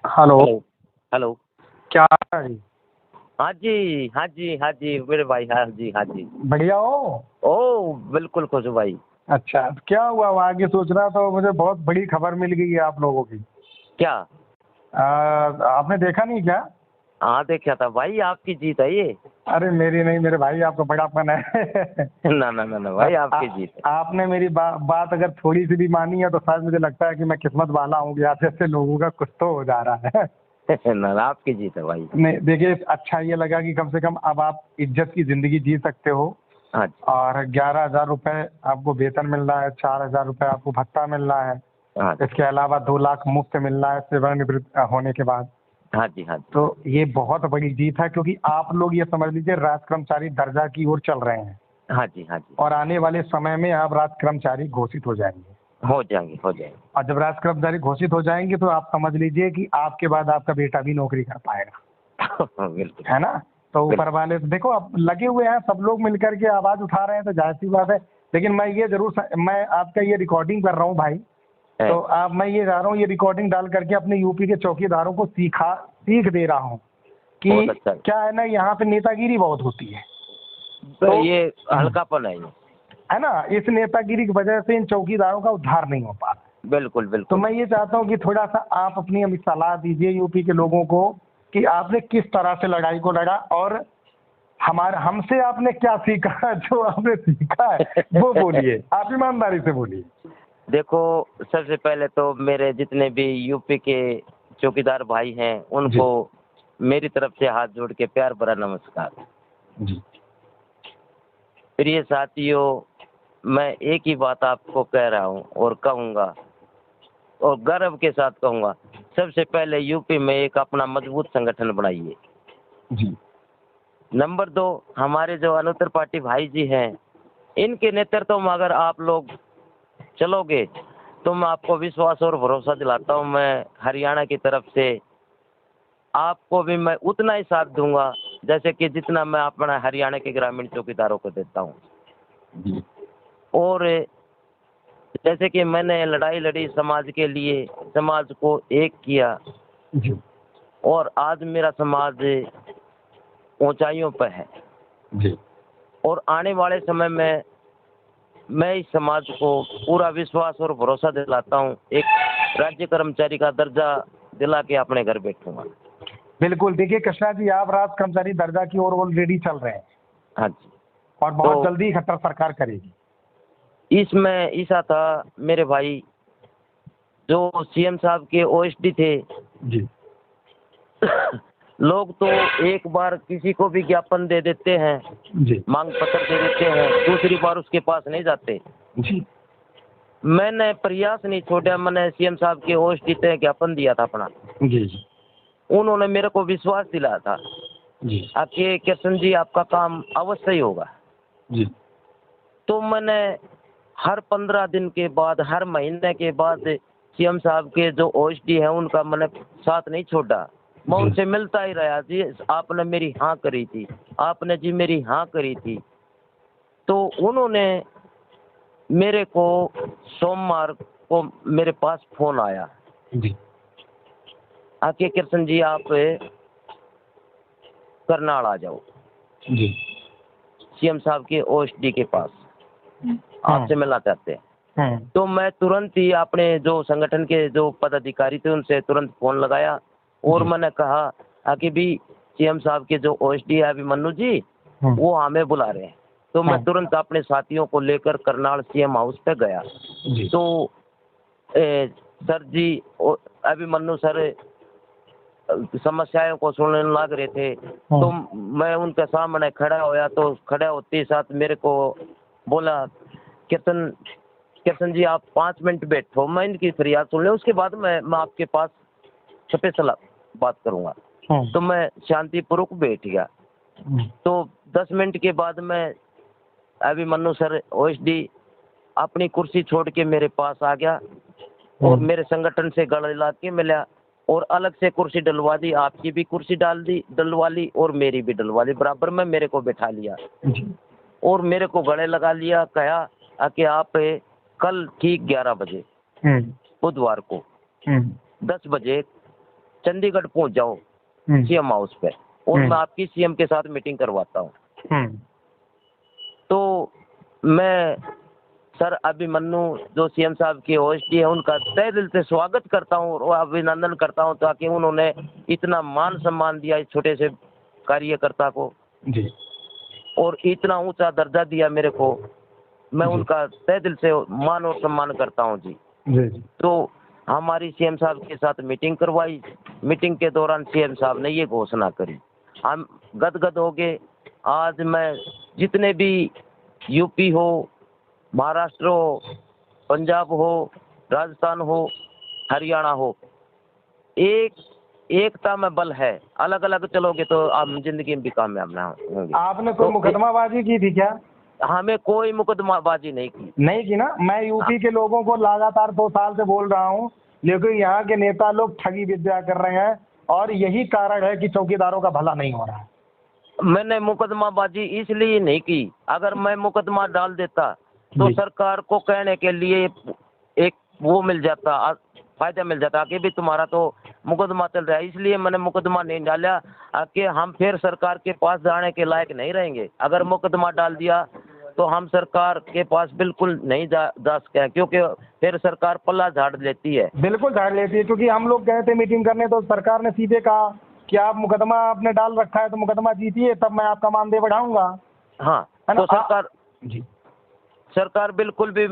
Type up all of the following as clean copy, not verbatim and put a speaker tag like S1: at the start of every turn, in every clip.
S1: Hello.
S2: Hello. Hello.
S1: क्या हाल है जी?
S2: हाँ जी, हाँ जी, हाँ जी, मेरे भाई, हाँ जी, हाँ जी।
S1: बढ़िया हो?
S2: ओह! बिल्कुल खुश हूँ भाई।
S1: अच्छा, तो क्या हुआ? वो आगे सोच रहा था, मुझे बहुत बड़ी खबर मिल गई है आप लोगों की।
S2: क्या?
S1: आपने देखा नहीं क्या?
S2: हाँ, देखा था भाई, आपकी जीत है ये।
S1: अरे मेरी नहीं, मेरे भाई, आपका बड़ा फन है।
S2: ना, ना, ना, ना
S1: आ,
S2: भाई,
S1: आ,
S2: आपकी जीत है।
S1: आपने मेरी बात अगर थोड़ी सी भी मानी है तो शायद मुझे लगता है कि मैं किस्मत वाला हूँ कि ऐसे ऐसे लोगों का कुछ तो हो जा रहा है।
S2: ना, ना, आपकी जीत है भाई।
S1: नहीं देखिए, अच्छा ये लगा कि कम से कम अब आप इज्जत की जिंदगी जी सकते हो।
S2: हाँ जी,
S1: और 11,000 रुपये आपको वेतन मिल रहा है, 4,000 रुपये आपको भत्ता मिल रहा है।
S2: हाँ जी,
S1: इसके अलावा 2 लाख मुफ्त मिल रहा है सेवानिवृत्त होने के बाद।
S2: हाँ जी, हाँ जी,
S1: तो ये बहुत बड़ी जीत है, क्योंकि आप लोग ये समझ लीजिए राज्य कर्मचारी दर्जा की ओर चल रहे हैं।
S2: हाँ जी, हाँ जी।
S1: और आने वाले समय में आप राज्य कर्मचारी घोषित हो जाएंगे।
S2: हो जाएंगे, हो जाएंगे।
S1: और जब राज्य कर्मचारी घोषित हो जाएंगे तो आप समझ लीजिए कि आपके बाद आपका बेटा भी नौकरी कर पाएगा,
S2: बिल्कुल,
S1: है ना? तो ऊपर
S2: बिल्कुल।
S1: वाले देखो, अब लगे हुए हैं, सब लोग मिलकर के आवाज उठा रहे हैं, तो जाहिर सी बात है। लेकिन मैं ये जरूर मैं आपका ये रिकॉर्डिंग कर रहा हूँ भाई।
S2: है,
S1: तो आप, मैं ये जा रहा हूँ, ये रिकॉर्डिंग डाल करके अपने यूपी के चौकीदारों को सीख दे रहा हूँ कि
S2: बहुत अच्छा है।
S1: क्या है ना, यहाँ पे नेतागिरी बहुत होती है।
S2: तो
S1: तो
S2: ये हल्कापन है ये।
S1: है ना, इस नेतागिरी की वजह से इन चौकीदारों का उद्धार नहीं हो पा रहा है।
S2: बिल्कुल,
S1: तो
S2: बिल्कुल।
S1: मैं ये चाहता हूँ कि थोड़ा सा आप अपनी अभी सलाह दीजिए यूपी के लोगों को कि आपने किस तरह से लड़ाई को लड़ा, और हमसे आपने क्या सीखा। जो आपने सीखा है वो बोलिए, आप ईमानदारी से बोलिए।
S2: देखो, सबसे पहले तो मेरे जितने भी यूपी के चौकीदार भाई हैं,
S1: जी
S2: उनको मेरी तरफ से हाथ जोड़ के प्यार भरा नमस्कार।
S1: जी
S2: प्रिय साथियों, मैं एक ही बात आपको कह रहा हूँ और कहूँगा, और गर्व के साथ कहूँगा। सबसे पहले यूपी में एक अपना मजबूत संगठन बनाइए।
S1: जी
S2: नंबर 2, हमारे जो अनुत्तर पार्टी भाई जी हैं, इनके नेतृत्व में अगर आप लोग चलोगे तो मैं आपको विश्वास और भरोसा दिलाता हूँ, मैं हरियाणा की तरफ से आपको भी मैं उतना ही साथ दूंगा जैसे कि जितना मैं अपना हरियाणा के ग्रामीण चौकीदारों को देता हूँ।
S1: जी
S2: और जैसे कि मैंने लड़ाई लड़ी समाज के लिए, समाज को एक किया,
S1: जी
S2: और आज मेरा समाज ऊंचाइयों पर है।
S1: जी
S2: और आने वाले समय में मैं इस समाज को पूरा विश्वास और भरोसा दिलाता हूँ, एक राज्य कर्मचारी का दर्जा दिला के अपने घर बैठूंगा।
S1: बिल्कुल। देखिए कृष्णा जी, आप राज कर्मचारी दर्जा की ओर ऑलरेडी चल रहे हैं,
S2: हाँ जी।
S1: और बहुत
S2: तो
S1: जल्दी खट्टर सरकार करेगी।
S2: इसमें ऐसा था मेरे भाई, जो सीएम साहब के ओएसडी थे,
S1: जी
S2: लोग तो एक बार किसी को भी ज्ञापन दे देते हैं,
S1: जी
S2: मांग पत्र दे देते हैं, दूसरी बार उसके पास नहीं जाते।
S1: जी
S2: मैंने प्रयास नहीं छोड़ा, मैंने सीएम साहब के ओएसडी पे ज्ञापन दिया था अपना।
S1: जी
S2: उन्होंने मेरे को विश्वास दिलाया था
S1: जी
S2: कि कृष्ण जी आपका काम अवश्य ही होगा।
S1: जी
S2: तो मैंने हर 15 दिन के बाद, हर महीने के बाद सीएम साहब के जो ओएसडी हैं उनका मैंने साथ नहीं छोड़ा, मैं
S1: जी
S2: उनसे मिलता ही रहा। जी आपने मेरी हाँ करी थी, आपने जी मेरी हाँ करी थी। तो उन्होंने मेरे को सोमवार को मेरे पास फोन आया
S1: जी
S2: आके, कृष्ण जी आप करनाल आ जाओ,
S1: जी
S2: सीएम साहब के ओएसडी के पास आपसे मिलना चाहते हैं। तो मैं तुरंत ही अपने जो संगठन के जो पदाधिकारी थे उनसे तुरंत फोन लगाया, और
S1: जी
S2: मैंने कहा कि भी सीएम साहब के जो ओएसडी है अभिमन्यु जी, वो हमें बुला रहे हैं। तो मैं तुरंत अपने साथियों को लेकर करनाल सीएम हाउस पे गया।
S1: जी
S2: तो सर जी, अभिमन्यु सर समस्याओं को सुनने लग रहे थे। तो मैं उनके सामने खड़ा होया, तो खड़ा होते ही साथ मेरे को बोला, कीर्तन कीर्तन जी आप 5 मिनट बैठो, मैं इनकी फरियाद सुन लूँ, उसके बाद मैं आपके पास स्पेशल बात करूँगा। तो मैं शांतिपूर्वक बैठ गया। तो 10 मिनट के बाद मैं अभिमन्यु सर ओएसडी अपनी कुर्सी छोड़ के मेरे पास आ गया, और मेरे संगठन से गले ला के मिला, और अलग से कुर्सी डलवा दी, आपकी भी कुर्सी डलवा ली, और मेरी भी डलवा ली, बराबर में मेरे को बैठा लिया, और मेरे को गले लगा लिया। कहा कि आप कल ठीक 11 बजे बुधवार को 10 बजे चंडीगढ़ पहुंच जाओ सीएम हाउस पे, और मैं आपकी सीएम के साथ मीटिंग करवाता हूँ। तो मैं सर अभिमन्यु जो सीएम साहब के ओएसडी है उनका तहे दिल से स्वागत करता हूँ और अभिनंदन करता हूँ, ताकि उन्होंने इतना मान सम्मान दिया इस छोटे से कार्यकर्ता को
S1: जी,
S2: और इतना ऊंचा दर्जा दिया मेरे को। मैं उनका तहे दिल से मान और सम्मान करता हूँ जी।
S1: जी।
S2: तो हमारी सीएम साहब के साथ मीटिंग करवाई। मीटिंग के दौरान सीएम साहब ने ये घोषणा करी, हम गदगद हो गए। आज मैं जितने भी यूपी हो, महाराष्ट्र हो, पंजाब हो, राजस्थान हो, हरियाणा हो, एकता में बल है। अलग अलग चलोगे तो आप जिंदगी में भी कामयाब ना होंगे।
S1: आपने कोई मुकदमाबाजी की थी क्या?
S2: हमें कोई मुकदमाबाजी नहीं की।
S1: नहीं की ना। मैं यूपी के लोगों को लगातार 2 साल से बोल रहा हूँ, लेकिन यहाँ के नेता लोग ठगी विद्या कर रहे हैं और यही कारण है कि चौकीदारों का भला नहीं हो रहा है।
S2: मैंने मुकदमाबाजी इसलिए नहीं की, अगर मैं मुकदमा डाल देता तो सरकार को कहने के लिए एक वो मिल जाता, फायदा मिल जाता कि भी तुम्हारा तो मुकदमा चल रहा है। इसलिए मैंने मुकदमा नहीं डाला कि हम फिर सरकार के पास जाने के लायक नहीं रहेंगे। अगर मुकदमा डाल दिया तो हम सरकार के पास बिल्कुल नहीं जा सकते हैं, क्योंकि फिर सरकार पल्ला झाड़ लेती है।
S1: बिल्कुल झाड़ लेती है, क्योंकि हम लोग गए थे मीटिंग करने तो सरकार ने सीधे कहा कि आप मुकदमा आपने डाल रखा है तो मुकदमा जीतिए, तब मैं आपका मानदेय बढ़ाऊंगा।
S2: हाँ,
S1: है ना?
S2: तो
S1: जी,
S2: सरकार बिल्कुल भी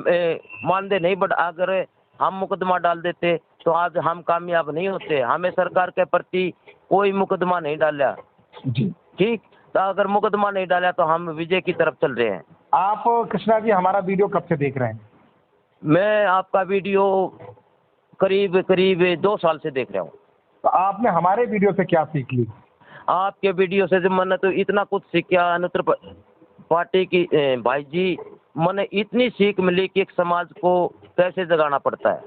S2: मानदेय नहीं बढ़ा। अगर हम मुकदमा डाल देते तो आज हम कामयाब नहीं होते। हमें सरकार के प्रति कोई मुकदमा नहीं डाला
S1: जी।
S2: ठीक, तो अगर मुकदमा नहीं डाला तो हम विजय की तरफ चल रहे हैं।
S1: आप कृष्णा जी हमारा वीडियो कब से देख रहे हैं?
S2: मैं आपका वीडियो करीब 2 साल से देख रहा हूँ।
S1: तो आपने हमारे वीडियो से क्या सीख ली?
S2: आपके वीडियो से जब मैंने तो इतना कुछ सीखा अनुत्तर पार्टी की भाई जी, मैंने इतनी सीख मिली कि एक समाज को कैसे जगाना पड़ता है।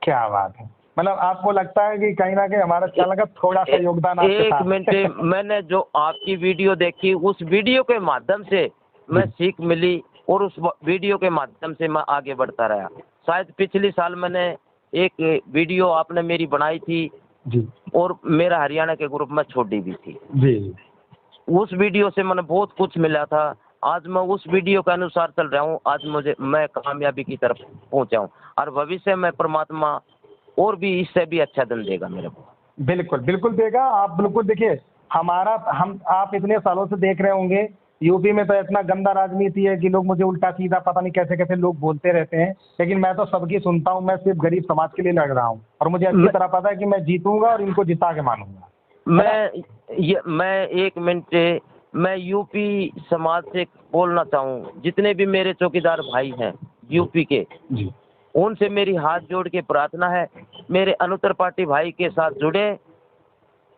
S1: क्या बात है। मतलब आपको लगता है कि कहीं ना कहीं हमारा चैनल का थोड़ा सा योगदान आपके साथ?
S2: एक मिनट, मैंने जो आपकी वीडियो देखी उस वीडियो के माध्यम से मैं सीख मिली और उस वीडियो के माध्यम से मैं आगे बढ़ता रहा। शायद पिछले साल मैंने एक वीडियो आपने मेरी बनाई थी
S1: जी,
S2: और मेरा हरियाणा के ग्रुप में छोड़ी भी थी
S1: जी।
S2: उस वीडियो से मैंने बहुत कुछ मिला था। आज मैं उस वीडियो के अनुसार चल रहा हूँ। आज मैं कामयाबी की तरफ पहुँचा हूँ और भविष्य में परमात्मा और भी इससे भी अच्छा दिन देगा मेरे को।
S1: बिल्कुल बिल्कुल देगा। आप बिल्कुल देखिए, आप इतने सालों से देख रहे होंगे, यूपी में तो इतना गंदा राजनीति है कि लोग मुझे उल्टा सीधा पता नहीं कैसे कैसे लोग बोलते रहते हैं, लेकिन मैं तो सबकी सुनता हूँ। मैं सिर्फ गरीब समाज के लिए लड़ रहा हूँ और मुझे अच्छी तरह पता है कि मैं जीतूंगा और इनको जिता के मानूंगा।
S2: मैं एक मिनट, मैं यूपी समाज से बोलना चाहूँ, जितने भी मेरे चौकीदार भाई हैं यूपी के
S1: जी,
S2: उनसे मेरी हाथ जोड़ के प्रार्थना है, मेरे अनुत्तर पार्टी भाई के साथ जुड़े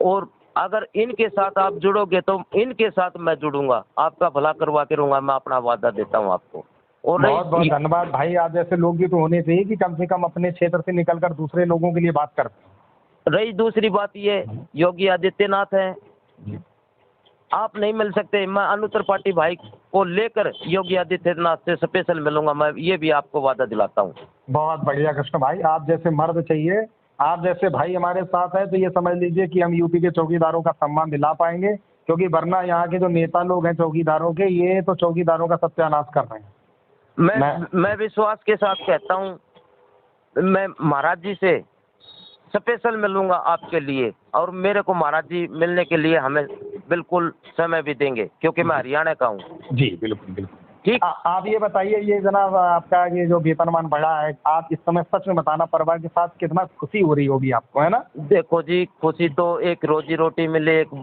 S2: और अगर इनके साथ आप जुड़ोगे तो इनके साथ मैं जुड़ूंगा, आपका भला करवा के रहूंगा। मैं अपना वादा देता हूँ आपको। और
S1: बहुत बहुत धन्यवाद भाई। आप जैसे लोग भी तो होने चाहिए कि कम से कम अपने क्षेत्र से निकलकर दूसरे लोगों के लिए बात करते।
S2: रही दूसरी बात, ये योगी आदित्यनाथ है, आप नहीं मिल सकते। मैं अनुत्तर पार्टी भाई को लेकर योगी आदित्यनाथ से स्पेशल मिलूंगा, मैं ये भी आपको वादा दिलाता हूँ।
S1: बहुत बढ़िया कृष्ण भाई, आप जैसे मर्द चाहिए, आप जैसे भाई हमारे साथ है तो ये समझ लीजिए कि हम यूपी के चौकीदारों का सम्मान दिला पाएंगे, क्योंकि वरना यहाँ के जो नेता लोग हैं चौकीदारों के, ये तो चौकीदारों का सत्यानाश कर रहे हैं।
S2: मैं विश्वास के साथ कहता हूँ, मैं महाराज जी से स्पेशल मिलूंगा आपके लिए, और मेरे को महाराज जी मिलने के लिए हमें बिल्कुल समय भी देंगे, क्योंकि मैं हरियाणा का हूँ।
S1: जी बिल्कुल बिल्कुल
S2: ठीक।
S1: आप ये बताइए, ये जनाब आपका ये जो वेतनमान बढ़ा है, आप इस समय सच में बताना परिवार के साथ कितना खुशी हो रही होगी आपको, है ना?
S2: देखो जी, खुशी तो एक रोजी रोटी मिले, एक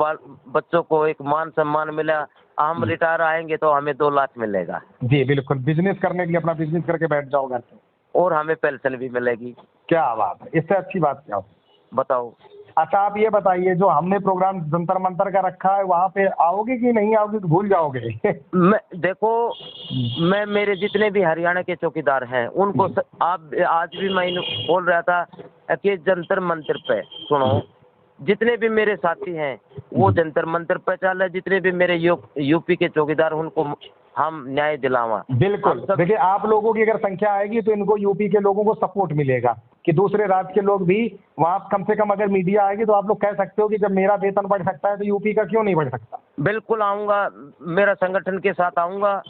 S2: बच्चों को एक मान सम्मान मिला। हम रिटायर आएंगे तो हमें 2 लाख मिलेगा।
S1: जी बिल्कुल, बिजनेस करने के लिए अपना बिजनेस करके बैठ जाओ घर पे
S2: और हमें पेंशन भी मिलेगी।
S1: क्या बात है, इससे अच्छी बात क्या हो?
S2: बताओ।
S1: अच्छा आप ये बताइए, जो हमने प्रोग्राम जंतर मंतर का रखा है वहाँ पे आओगे कि नहीं आओगे, तो भूल जाओगे?
S2: देखो, मैं मेरे जितने भी हरियाणा के चौकीदार हैं उनको आप आज भी मैं बोल रहा था कि जंतर मंतर पे सुनो, जितने भी मेरे साथी हैं वो जंतर मंतर पे चल रहे, जितने भी मेरे यूपी के चौकीदार उनको हम न्याय दिलावा।
S1: बिल्कुल। देखिए, आप लोगों की अगर संख्या आएगी तो इनको यूपी के लोगों को सपोर्ट मिलेगा कि दूसरे राज्य के लोग भी वहाँ, कम से कम अगर मीडिया आएगी तो आप लोग कह सकते हो कि जब मेरा वेतन बढ़ सकता है तो यूपी का क्यों नहीं बढ़ सकता।
S2: बिल्कुल आऊँगा, मेरा संगठन के साथ आऊँगा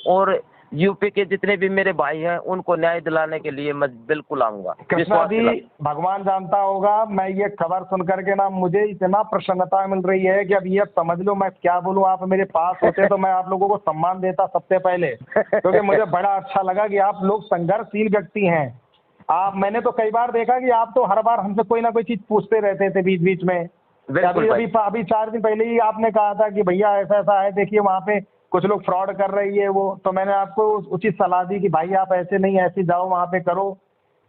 S2: और यूपी के जितने भी मेरे भाई हैं उनको न्याय दिलाने के लिए मैं बिल्कुल आऊँगा।
S1: कृष्णा जी, भगवान जानता होगा, मैं ये खबर सुन करके ना मुझे इतना प्रसन्नता मिल रही है कि अब ये समझ लो मैं क्या बोलूँ। आप मेरे पास होते तो मैं आप लोगों को सम्मान देता सबसे पहले, क्योंकि मुझे बड़ा अच्छा लगा कि आप लोग संघर्षशील व्यक्ति हैं। मैंने तो कई बार देखा कि आप तो हर बार हमसे कोई ना कोई चीज पूछते रहते थे बीच बीच में। अभी 4 दिन पहले ही आपने कहा था कि भैया ऐसा ऐसा है, देखिए वहाँ पे कुछ लोग फ्रॉड कर रही है वो, तो मैंने आपको उचित सलाह दी कि भाई आप ऐसे नहीं, ऐसे जाओ वहाँ पे करो।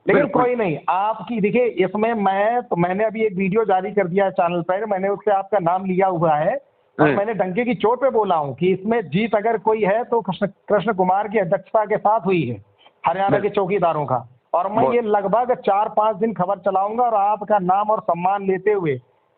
S1: लेकिन कोई नहीं, आपकी देखिए इसमें मैंने अभी एक वीडियो जारी कर दिया है चैनल पर, मैंने उससे आपका नाम लिया हुआ है और मैंने डंके की चोट पे बोला हूँ कि इसमें जीत अगर कोई है तो कृष्ण कुमार की अध्यक्षता के साथ हुई है, हरियाणा के चौकीदारों का। और मैं ये लगभग 4-5 दिन खबर चलाऊंगा और आपका नाम और सम्मान लेते हुए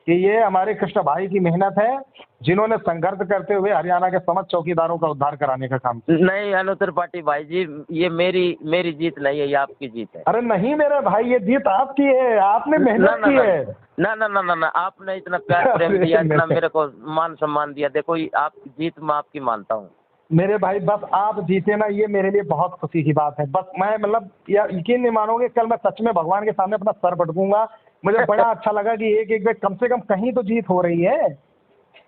S1: कि ये हमारे कृष्ण भाई की मेहनत है जिन्होंने संघर्ष करते हुए हरियाणा के समस्त चौकीदारों का उद्धार कराने का काम किया।
S2: नहीं अनु त्रिपाठी भाई जी, ये मेरी जीत नहीं है, ये आपकी जीत है।
S1: अरे नहीं मेरे भाई, ये जीत आपकी है, आपने मेहनत की है।
S2: ना ना ना ना ना, आपने इतना प्यार प्रेम दिया, इतना मेरे को मान सम्मान दिया, देखो आपकी जीत मैं आपकी मानता हूँ।
S1: मेरे भाई बस आप जीते ना, ये मेरे लिए बहुत खुशी की बात है। बस मैं मतलब यकीन नहीं मानोगे, कल मैं सच में भगवान के सामने अपना सर पटकूंगा। मुझे बड़ा अच्छा लगा कि एक एक कम से कम कहीं तो जीत हो रही है।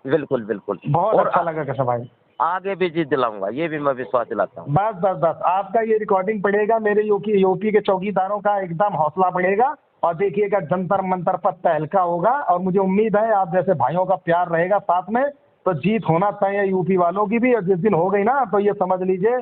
S2: बिल्कुल बिल्कुल,
S1: बहुत अच्छा लगा कृष्ण भाई।
S2: आगे भी जीत दिलाऊंगा, ये भी मैं विश्वास दिलाता हूँ।
S1: बस बस बस आपका ये रिकॉर्डिंग पड़ेगा, मेरे यूपी के चौकीदारों का एकदम हौसला बढ़ेगा और देखिएगा जंतर मंतर पर तहलका होगा। और मुझे उम्मीद है आप जैसे भाइयों का प्यार रहेगा साथ में, तो जीत होना चाहिए यूपी वालों की भी। और जिस दिन हो गई ना तो ये समझ लीजिए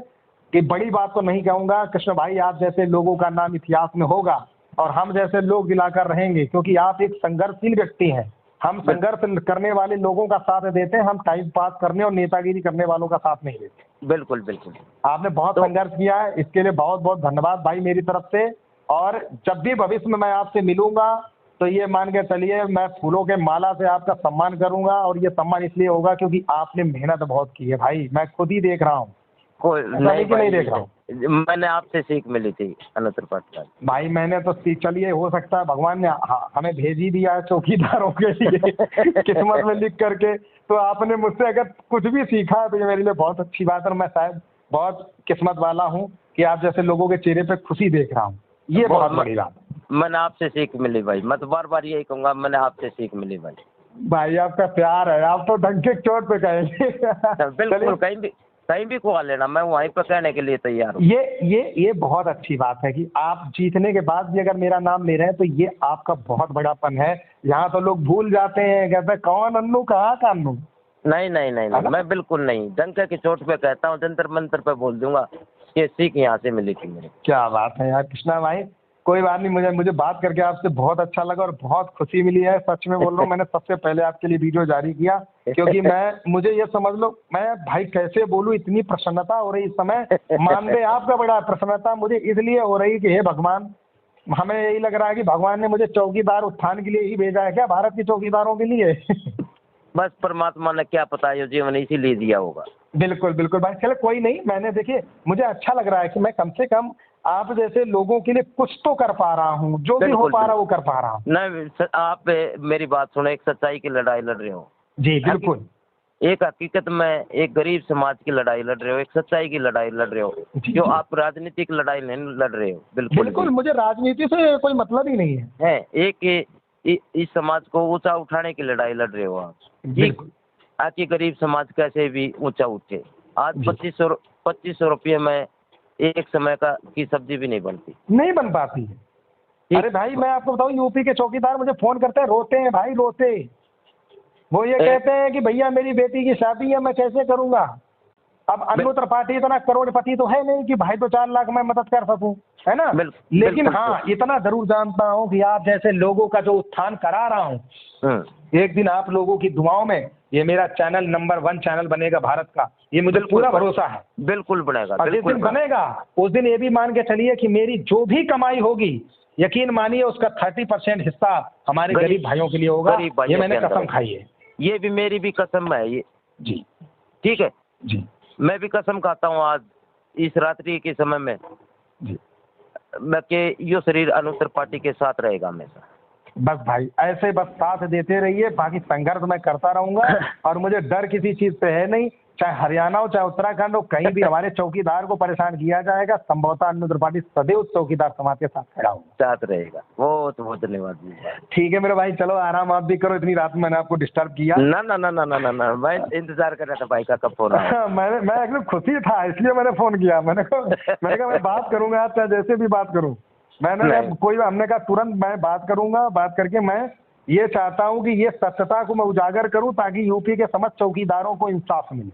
S1: कि बड़ी बात तो नहीं कहूँगा, कृष्ण भाई आप जैसे लोगों का नाम इतिहास में होगा और हम जैसे लोग दिलाकर रहेंगे, क्योंकि आप एक संघर्षशील व्यक्ति हैं। हम संघर्ष करने वाले लोगों का साथ देते हैं, हम टाइम पास करने और नेतागिरी करने वालों का साथ नहीं देते।
S2: बिल्कुल बिल्कुल,
S1: आपने बहुत संघर्ष किया है, इसके लिए बहुत बहुत धन्यवाद भाई मेरी तरफ से। और जब भी भविष्य में मैं आपसे मिलूंगा तो ये मान के चलिए मैं फूलों के माला से आपका सम्मान करूंगा। और ये सम्मान इसलिए होगा क्योंकि आपने मेहनत बहुत की है भाई, मैं खुद ही देख रहा हूँ।
S2: कोई
S1: नहीं देख रहा हूँ,
S2: मैंने आपसे सीख मिली थी अनु त्रिपाठी
S1: भाई। मैंने तो चलिए हो सकता है भगवान ने हमें भेज ही दिया है चौकीदारों के लिए किस्मत में लिख करके। तो आपने मुझसे अगर कुछ भी सीखा है तो ये मेरे लिए बहुत अच्छी बात है। और मैं शायद बहुत किस्मत वाला हूँ कि आप जैसे लोगों के चेहरे पे खुशी देख रहा हूँ, ये बहुत बड़ी बात है।
S2: मैंने आपसे सीख मिली भाई, मैं तो बार बार यही कहूँगा, मैंने आपसे सीख मिली भाई।
S1: भाई आपका प्यार है, आप तो डंके की चोट पे कहेंगे।
S2: बिल्कुल, कहीं भी खुआ लेना, मैं वहीं पर कहने के लिए तैयार हूँ।
S1: ये बहुत अच्छी बात है कि आप जीतने के बाद भी अगर मेरा नाम ले रहे हैं तो ये आपका बहुत बड़ापन है। यहाँ तो लोग भूल जाते हैं, कहते हैं कौन अन्नू, कहाँ का अन्नू।
S2: नहीं नहीं नहीं नहीं, मैं बिल्कुल नहीं, डंके की चोट पे कहता हूँ, जंतर मंतर पे बोल दूंगा ये सीख यहाँ से मिली थी मेरे।
S1: क्या बात है यार कृष्णा भाई, कोई बात नहीं, मुझे बात करके आपसे बहुत अच्छा लगा और बहुत खुशी मिली है। सच में बोल रहा हूँ, मैंने सबसे पहले आपके लिए वीडियो जारी किया क्योंकि मुझे ये समझ लो, मैं भाई कैसे बोलूँ, इतनी प्रसन्नता हो रही इस समय। मानदेय आपका बड़ा प्रसन्नता मुझे इसलिए हो रही कि हे भगवान, हमें यही लग रहा है कि भगवान ने मुझे चौकीदार उत्थान के लिए ही भेजा है क्या, भारत के चौकीदारों के लिए।
S2: बस परमात्मा ने क्या पता ये जीवन इसीलिए दिया होगा।
S1: बिल्कुल बिल्कुल भाई, चलो कोई नहीं। मैंने देखिए मुझे अच्छा लग रहा है कि मैं कम से कम आप जैसे लोगों के लिए कुछ तो कर पा रहा हूँ, जो भी हो पा रहा वो कर पा रहा हूँ।
S2: नहीं, आप मेरी बात सुनो, एक सच्चाई की लड़ाई लड़ रहे हो।
S1: जी बिल्कुल,
S2: एक हकीकत में एक गरीब समाज की लड़ाई लड़ रहे हो, एक सच्चाई की लड़ाई लड़ रहे हो, जो आप राजनीतिक लड़ाई नहीं लड़ रहे हो।
S1: बिल्कुल मुझे राजनीति से कोई मतलब ही नहीं है।
S2: एक इस समाज को ऊंचा उठाने की लड़ाई लड़ रहे हो आप। आज की गरीब समाज कैसे भी ऊंचा उठे। आज 2500 रुपये में एक समय की सब्जी भी नहीं बन
S1: पाती है। अरे भाई मैं आपको बताऊं, यूपी के चौकीदार मुझे फोन करते हैं, रोते हैं भाई, रोते। वो ये कहते हैं कि भैया मेरी बेटी की शादी है, मैं कैसे करूंगा। अब अनु त्रिपाठी इतना करोड़पति तो है नहीं कि भाई 2-4 लाख में मदद कर सकूं, है ना। लेकिन हाँ इतना जरूर जानता हूँ कि आप जैसे लोगों का जो उत्थान करा रहा हूँ, एक दिन आप लोगों की दुआओं में ये मेरा चैनल नंबर 1 चैनल बनेगा भारत का, ये मुझे पूरा भरोसा है।
S2: बिल्कुल बनेगा।
S1: जिस दिन बनेगा उस दिन ये भी मान के चलिए कि मेरी जो भी कमाई होगी, यकीन मानिए उसका 30% हिस्सा हमारे गरीब भाइयों के लिए होगा। ये मैंने कसम खाई है,
S2: ये भी मेरी भी कसम है ये।
S1: जी
S2: ठीक है
S1: जी।
S2: मैं भी कसम खाता हूँ आज इस रात्रि के समय में
S1: जी।
S2: मैं कि यो शरीर अनु त्रिपाठी के साथ रहेगा हमेशा।
S1: बस भाई ऐसे बस साथ देते रहिए, बाकी संघर्ष मैं करता रहूंगा और मुझे डर किसी चीज से है नहीं, चाहे हरियाणा हो चाहे उत्तराखंड हो, कहीं भी हमारे चौकीदार को परेशान किया जाएगा, संभवतः अनु त्रिपाठी सदैव चौकीदार समाज के साथ खड़ा होगा,
S2: साथ रहेगा। बहुत बहुत धन्यवाद जी।
S1: ठीक है मेरे भाई, चलो आराम आप भी करो, इतनी रात में मैंने आपको डिस्टर्ब किया।
S2: ना ना ना ना ना ना ना, मैं इंतजार कर रहा था भाई का कब फोन आया।
S1: मैं एकदम खुशी था इसलिए मैंने फोन किया, मैंने कहा मैं बात करूंगा चाहे जैसे भी बात करूं, हमने कहा तुरंत मैं बात करूंगा, बात करके मैं ये चाहता हूं कि ये सत्यता को मैं उजागर करूं ताकि यूपी के समस्त चौकीदारों को इंसाफ मिले।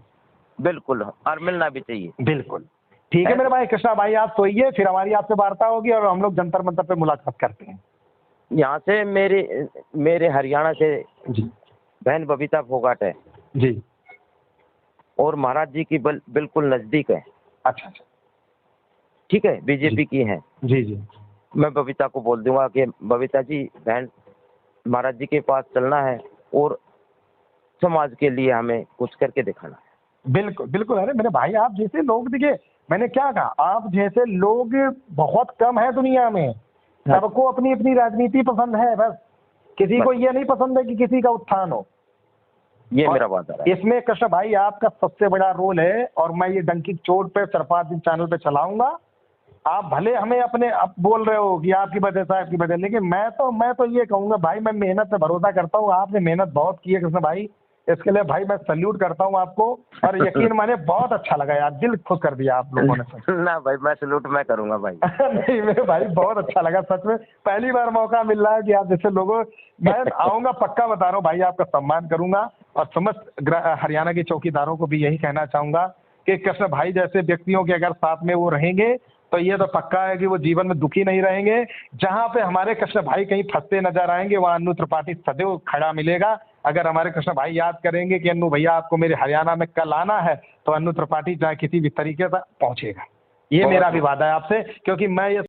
S2: बिल्कुल, और मिलना भी चाहिए।
S1: बिल्कुल ठीक है मेरे भाई, कृष्णा भाई आप सोइए, फिर हमारी आपसे वार्ता होगी और हम लोग जंतर मंतर पे मुलाकात करते हैं।
S2: यहाँ से मेरे हरियाणा से
S1: जी
S2: बहन बबीता फोगाट है
S1: जी,
S2: और महाराज जी की बिल्कुल नजदीक है।
S1: अच्छा अच्छा,
S2: ठीक है, बीजेपी की है।
S1: जी जी,
S2: मैं बबीता को बोल दूंगा कि बबीता जी बहन महाराज जी के पास चलना है और समाज के लिए हमें कुछ करके दिखाना है।
S1: बिल्कुल बिल्कुल, अरे मेरे भाई आप जैसे लोग, देखिए मैंने क्या कहा, आप जैसे लोग बहुत कम है दुनिया में, सबको अपनी अपनी राजनीति पसंद है, बस किसी को ये नहीं पसंद है कि किसी का उत्थान हो।
S2: ये मेरा वादा है।
S1: इसमें कृष्ण भाई आपका सबसे बड़ा रोल है और मैं ये डंकी चोट पे 4-5 दिन चैनल पे चलाऊंगा। आप भले हमें अपने आप बोल रहे हो कि आपकी वजह से आपकी वजह, लेकिन मैं तो ये कहूंगा भाई, मैं मेहनत पे भरोसा करता हूँ, आपने मेहनत बहुत की है कृष्ण भाई, इसके लिए भाई मैं सल्यूट करता हूँ आपको, और यकीन माने बहुत अच्छा लगा यार, दिल खुश कर दिया आप लोगों ने।
S2: ना भाई, मैं सल्यूट मैं करूंगा भाई।
S1: नहीं मेरे भाई बहुत अच्छा लगा सच में, पहली बार मौका मिल रहा है कि आप जैसे लोगों, मैं आऊंगा पक्का बता रहा हूँ भाई, आपका सम्मान करूंगा और समस्त हरियाणा के चौकीदारों को भी यही कहना चाहूंगा कि कृष्ण भाई जैसे व्यक्तियों के अगर साथ में वो रहेंगे तो ये तो पक्का है कि वो जीवन में दुखी नहीं रहेंगे। जहां पे हमारे कृष्ण भाई कहीं फंसते नजर आएंगे वहां अनु त्रिपाठी सदैव खड़ा मिलेगा। अगर हमारे कृष्ण भाई याद करेंगे कि अनु भैया आपको मेरे हरियाणा में कल आना है, तो अनु त्रिपाठी चाहे किसी भी तरीके से पहुंचेगा। ये मेरा भी वादा है आपसे, क्योंकि मैं ये